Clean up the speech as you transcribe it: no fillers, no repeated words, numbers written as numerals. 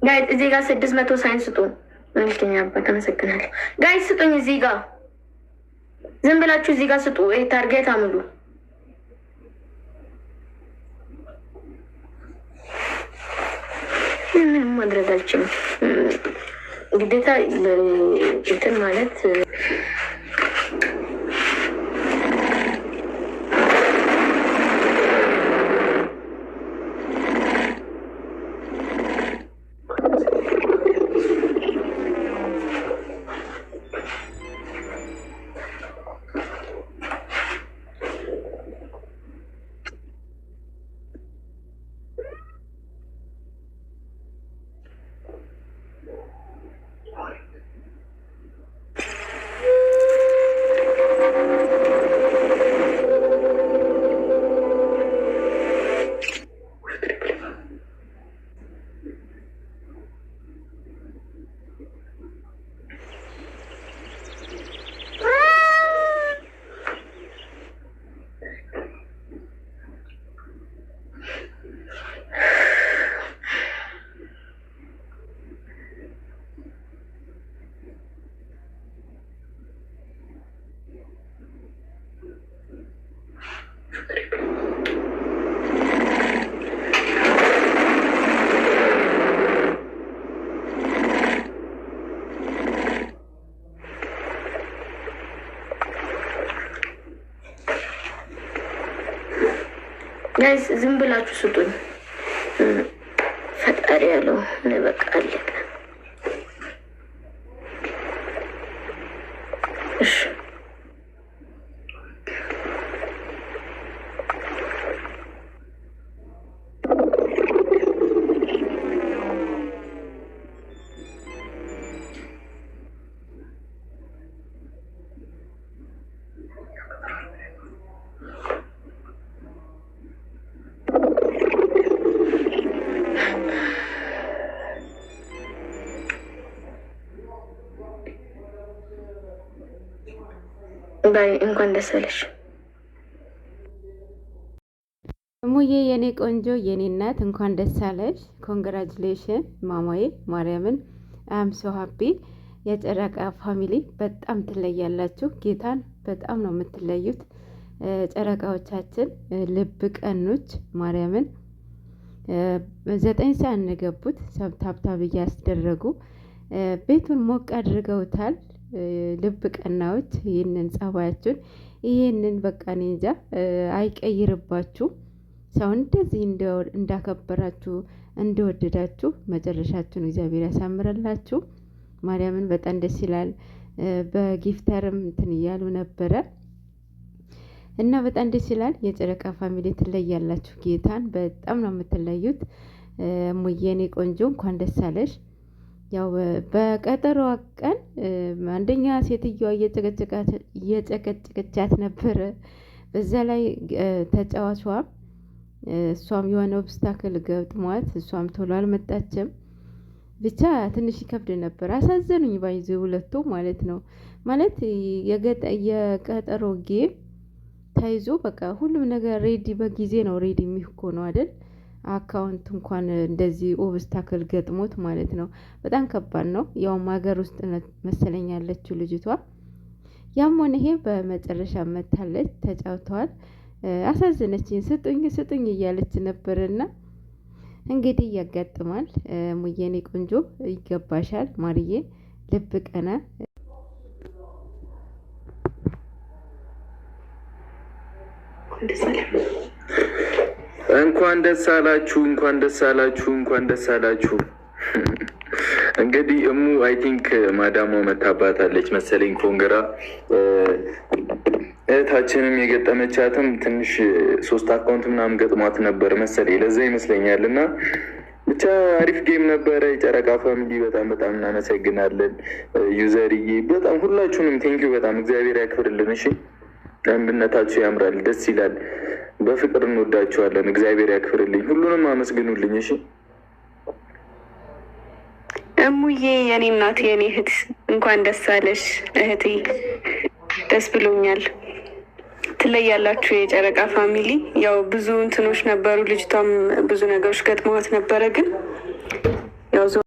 ጋይስ እዚህ ጋር 600 ሳይንስ ስጡ። መልከኛ አባት አመሰግናለሁ። ጋይስ ስጡኝ። እዚህ ጋር ዝም ብላችሁ እዚህ ጋር ስጡ። ይሄ ታርጌት አምሉ። ምንም ማድረግ አልችልም። ግዴታ እንትን ማለት ጋይስ ዝም ብላችሁ ስጡኝ። ፈጣሪ ያለው በቃ አለቀ። እሺ ባይ እንኳን ደስ አለሽ እሙዬ፣ የኔ ቆንጆ የኔ እናት እንኳን ደስ አለሽ። ኮንግራጁሌሽን ማማዬ ማርያምን አም ሶ ሃፒ። የጨረቃ ፋሚሊ በጣም ትለያላችሁ። ጌታን በጣም ነው የምትለዩት። ጨረቃዎቻችን ልብ ቀኖች ማርያምን 9 ሰዓት ነገቡት ታብታብ እያስደረጉ ቤቱን ሞቅ አድርገውታል። ልብ ቀናዎች ይህንን ጸባያችሁን ይህንን በቃ እኔ እንጃ አይቀይርባችሁ። ሰው እንደዚህ እንዳከበራችሁ እንደወደዳችሁ መጨረሻችሁን እግዚአብሔር ያሳምረላችሁ። ማርያምን በጣም ደስ ይላል። በጊፍተርም እንትን እያሉ ነበረ እና በጣም ደስ ይላል። የጨረቃ ፋሚሊ ትለያላችሁ። ጌታን በጣም ነው የምትለዩት። ሙየኔ ቆንጆ እንኳን ደስ አለሽ። ያው በቀጠሮ ቀን አንደኛ ሴትዮዋ እየጨቀጨቀቻት ነበረ። በዛ ላይ ተጫዋቿ እሷም የሆነ ኦብስታክል ገጥሟት እሷም ቶሎ አልመጣችም። ብቻ ትንሽ ይከብድ ነበር። አሳዘኑኝ ባይዙ ሁለቱ ማለት ነው። ማለት የቀጠሮ ጌም ተይዞ በቃ ሁሉም ነገር ሬዲ በጊዜ ነው ሬዲ የሚሆነው አይደል? አካውንት እንኳን እንደዚህ ኦብስታክል ገጥሞት ማለት ነው። በጣም ከባድ ነው። ያውም ሀገር ውስጥ መሰለኝ ያለችው ልጅቷ። ያም ሆነ ይሄ በመጨረሻ መታለች፣ ተጫውተዋል። አሳዘነችኝ። ስጡኝ ስጡኝ እያለች ነበርና እንግዲህ ያጋጥማል። ሙየኔ ቆንጆ ይገባሻል ማርዬ፣ ልብ ቀና። እንኳን ደስ አላችሁ፣ እንኳን ደስ አላችሁ፣ እንኳን ደስ አላችሁ። እንግዲህ እሙ አይ ቲንክ ማዳሟ መታባታለች መሰለኝ። ኮንግራ እህታችንም የገጠመቻትም ትንሽ 3 አካውንት ምናምን ገጥሟት ነበር መሰለኝ። ለዛ ይመስለኛል። እና ብቻ አሪፍ ጌም ነበረ። የጨረቃ ፋሚሊ በጣም በጣም እናመሰግናለን። ዩዘርዬ በጣም ሁላችሁንም ቴንኪዩ በጣም እግዚአብሔር ያክብርልን። እሺ አንድነታችሁ ያምራል፣ ደስ ይላል። በፍቅር እንወዳችኋለን። እግዚአብሔር ያክብርልኝ። ሁሉንም አመስግኑልኝ። እሺ እሙዬ፣ የኔ እናት፣ የኔ እህት እንኳን ደስ አለሽ እህቴ። ደስ ብሎኛል። ትለያላችሁ የጨረቃ ፋሚሊ። ያው ብዙ እንትኖች ነበሩ፣ ልጅቷም ብዙ ነገሮች ገጥመዋት ነበረ ግን ያው